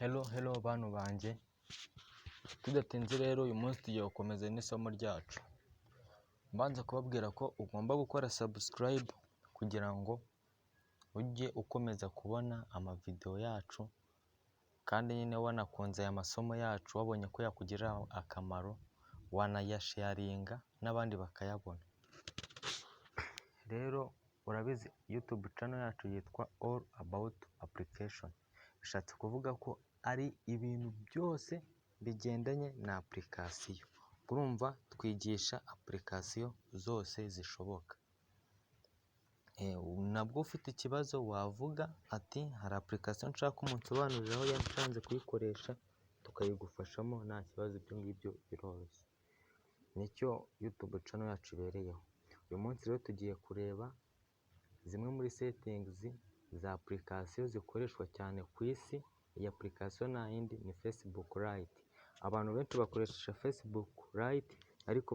Hello bantu banjye, tudatinze rero uyu munsi tugiye gukomeza n'isomo ryacu. Mbanza kubabwira ko ugomba gukora subscribe kugira ngo ujye ukomeza kubona amavideo yacu, kandi nyine wanakunze aya masomo yacu wabonye ko yakugirira akamaro, wanayasharinga n'abandi bakayabona. Rero urabizi YouTube channel yacu yitwa All About Application. Bishatse kuvuga ko ari ibintu byose bigendanye na application. Urumva twigisha application zose zishoboka. Nabwo ufite ikibazo wavuga ati hari application nshaka umunsobanuriraho yatanze kuyikoresha, tukayigufashamo nta kibazo. Ibyo ngibyo biroroshye, nicyo YouTube channel yacu ibereyeho. Uyu munsi rero tugiye kureba zimwe muri settings za application zikoreshwa cyane ku isi. Iyi application nta yindi ni Facebook Lite. Abantu benshi bakoresha Facebook Lite ariko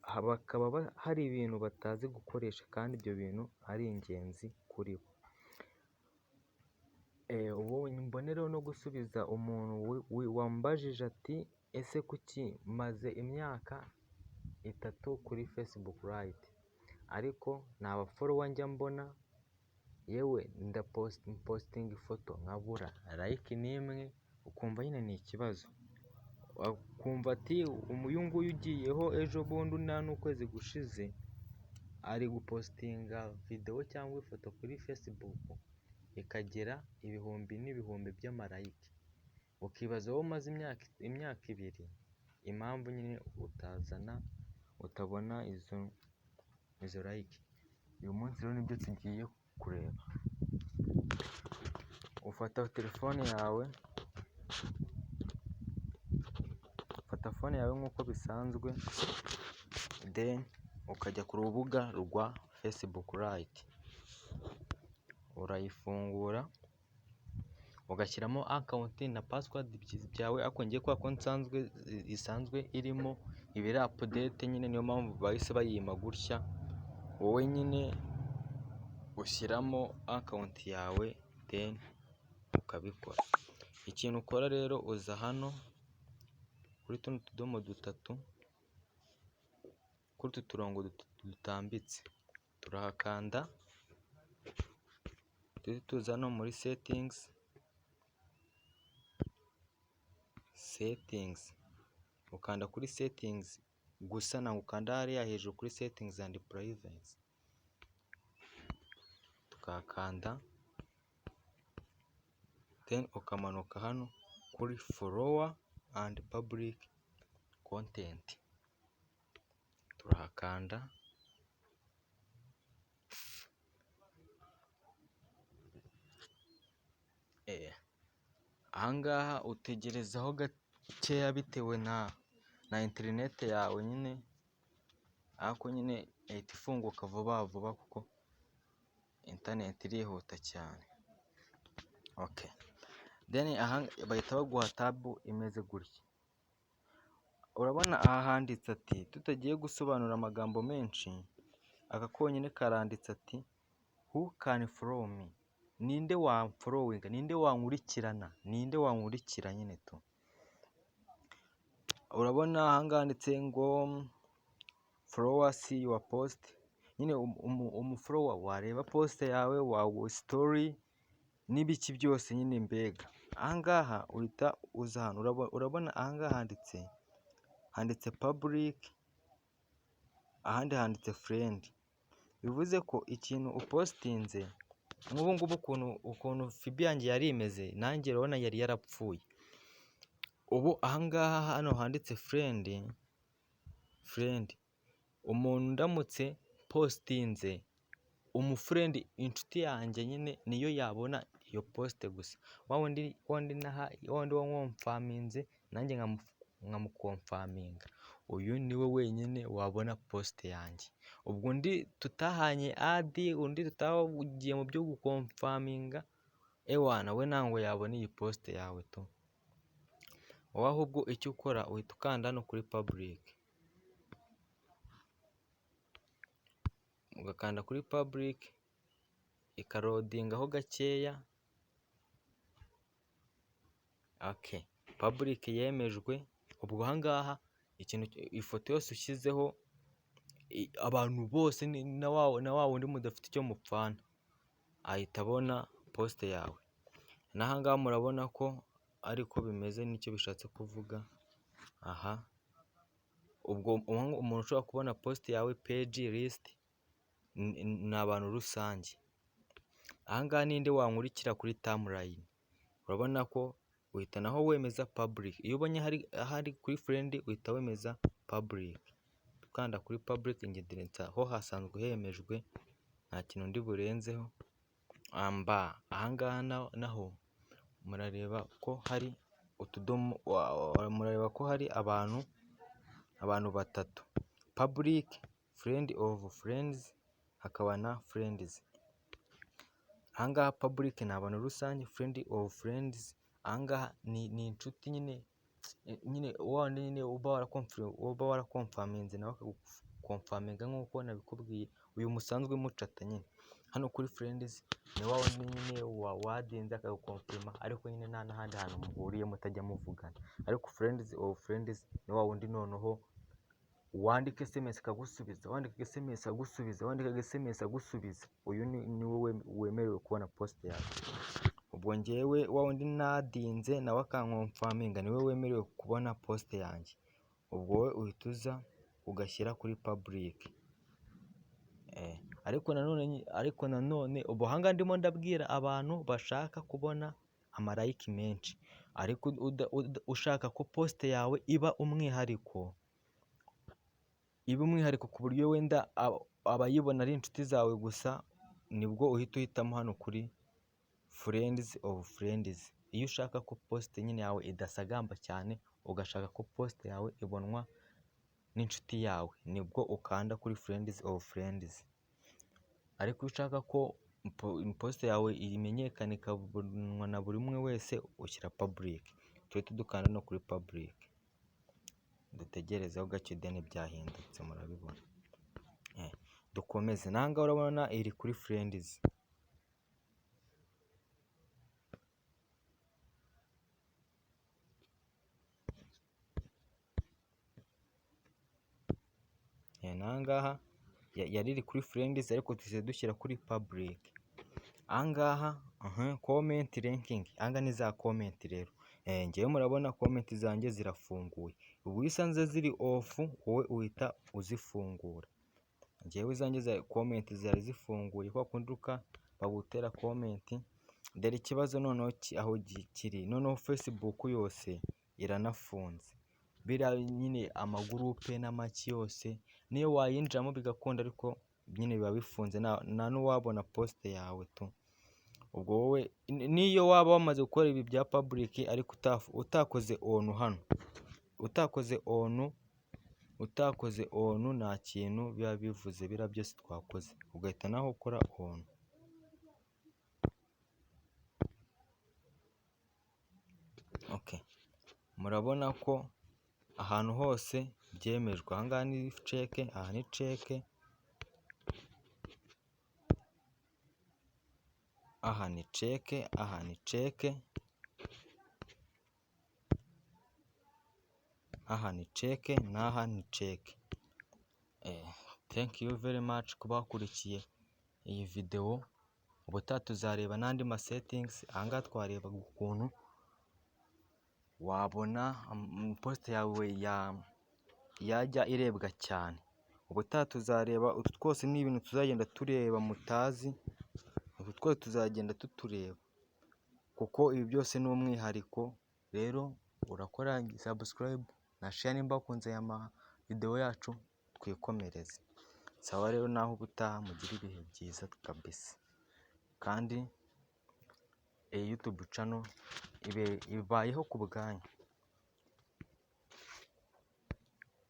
bakaba hari ibintu batazi gukoresha, kandi ibyo bintu ari ingenzi kuri bo. Ubu mbonereho no gusubiza umuntu wambajije ati ese kuki maze imyaka 3 kuri Facebook Lite ariko nta bafollower njya mbona, yewe posting ifoto nkabura like n'imwe, ukumva nyine ni ikibazo. Ukumva ati uyu nguyu ugiyeho ejo bundi nta n'ukwezi gushize ari gupostinga video cyangwa ifoto kuri Facebook ikagera ibihumbi n'ibihumbi by'amarayike, ukibaza wowe umaze imyaka 2 impamvu nyine utabona izo like. Uyu munsi rero nibyo tugiye kureba. Ufata telefone yawe nk'uko bisanzwe, then ukajya ku rubuga rwa Facebook Lite, urayifungura ugashyiramo account na password byawe. Ako ngiye kwa ko isanzwe irimo ibiri update nyine, niyo mpamvu bahise bayima gutya. Wowe nyine ushyiramo account yawe then ukabikora. Ikintu ukora rero, uza hano kuri tuno tudomo 3, kuri utu turongo dutambitse, turahakanda. Tuza hano muri settings, ukanda kuri settings gusa, na ukanda hariya hejuru kuri settings and privacy, tukakanda then ukamanuka hano kuri follower and public content, turahakanda. Ahangaha utegerezaho gakeya bitewe na internet yawe nyine, ariko nyine ihita ifunguka vuba vuba kuko internet irihuta cyane. Okay, then bahita baguha tab imeze gutya. Urabona aha handitse ati, tutagiye gusobanura amagambo menshi, aka konyine karanditse ati who can follow me, ninde wamfollowinga, ninde wankurikirana, ninde wankurikira nyine tu. Urabona aha handitse ngo follower see your post, nyine umufollower wareba post yawe, wa story n'ibiki byose nyine mbega. Ahangaha uhita uza hano, urabona ahangaha handitse public, ahandi handitse friend. Bivuze ko ikintu upostinze, nk'ubu ngubu ukuntu Fibi yanjye yari imeze, nanjye urabona yari yarapfuye. Ubu ahangaha hano handitse friend, umuntu ndamutse postinze umufriend, inshuti yanjye nyine niyo yabona iyo post gusa. Wawundi wamwomfaminze nanjye nkamukomfaminga, uyu niwe wenyine wabona post yanjye. Ubwo undi tutahanye adi, undi tutagiye mu byo gukomfaminga, ewana we ntabwo yabona iyi post yawe tu. Wowe ahubwo icyo ukora uhita ukanda hano kuri public, ugakanda kuri public ikarodingaho gakeya, Okay. Public yemejwe, ubwo ahangaha ifoto yose ushyizeho abantu bose na wa wundi mudafite icyo mupfana ahita abona post yawe. N'ahangaha murabona ko ariko bimeze nicyo bishatse kuvuga. Aha ubwo umuntu ushobora kubona post yawe, page list, ni abantu rusange. Ahangaha ninde wankurikira kuri timeline, urabona ko uhita naho wemeza public. Iyo ubonye hari kuri friend uhita wemeza public, ukanda kuri public ingerensa ho hasanzwe hemejwe, nta kintu ndi burenzeho. Ahangaha naho murareba ko hari utudomo, murareba ko hari abantu batatu: public, friend of friends, hakaba na friends. Ahangaha public ni abantu rusange, friend of friends ahangaha ni inshuti nyine wandi nyine uba warakomfaminze nawe akagukomfaminga nk'uko nabikubwiye, uyu musanzwe mucata nyine. Hano kuri friends ni wa wundi nyine wadinze akagukomfirima, ariko nyine nta n'ahandi hantu muhuriye mutajya muvugana. Ariko friends of friends ni wa wundi noneho wandika SMS akagusubiza, wandika SMS agusubiza, wandika SMS agusubiza. Uyu ni wowe wemerewe kubona post yawe. Ubwo njyewe wa wundi nadinze nawe akankomfaminga niwe wemerewe kubona post yanjye. Ubwo wowe uhita uza ugashyira kuri public. Ariko nanone ubu ahangaha ndimo ndabwira abantu bashaka kubona amalike menshi, ariko ushaka ko post yawe iba umwihariko ku buryo wenda abayibona ari inshuti zawe gusa, nibwo uhitamo hano kuri friends of friends. Iyo ushaka ko post nyine yawe idasagamba cyane, ugashaka ko post yawe ibonwa n'inshuti yawe, nibwo ukanda kuri friends of friends. Ariko ushaka ko post yawe imenyekana ikabonwa na buri umwe wese, ushyira public. Tujye dukanda no kuri public, dutegerezeho gake deni byahindutse, murabibona. Dukomeze. N'ahangaha urabona iri kuri friends. N'ahangaha yari iri kuri friends, ariko tujye dushyira kuri public. Ahangaha comment ranking, ahangaha ni za comment rero. Ngewe murabona comment zanjye zirafunguye. Ubu iyo usanze ziri off, wowe uhita uzifungura. Ngewe zanjye za comment zari zifunguye, kwa kunduka bagutera comment. Dore ikibazo noneho aho kiri, noneho Facebook yose iranafunze. Biriya nyine amagurupe n'amaki yose niyo wayinjiramo bigakunda, ariko nyine biba bifunze, nta n'uwabona post yawe tu. Ubwo wowe niyo waba wamaze gukora ibi bya public ariko utakoze on hano, utakoze on nta kintu biba bivuze, biriya byose twakoze. Ugahita naho ukora on. Okay. Murabona ko ahantu hose byemejwe. Ahangaha ni check, aha ni check, aha ni check, aha ni check, aha ni check, n'aha ni check. Thank you very much kuba wakurikiye iyi video. Ubutaha tuzareba n'andi ma settings. Ahangaha twareba ukuntu wabona post yawe yajya irebwa cyane. Ubutaha tuzareba utu twose, ni ibintu tuzagenda tureba mutazi, utu twose tuzagenda tutureba, kuko ibi byose ni umwihariko. Rero urakora subscribe na share nimba ukunze aya video yacu, twikomereze. Sawa rero, naho ubutaha mugira ibihe byiza kabisa. Kandi YouTube channel ibayeho ku bwanyu.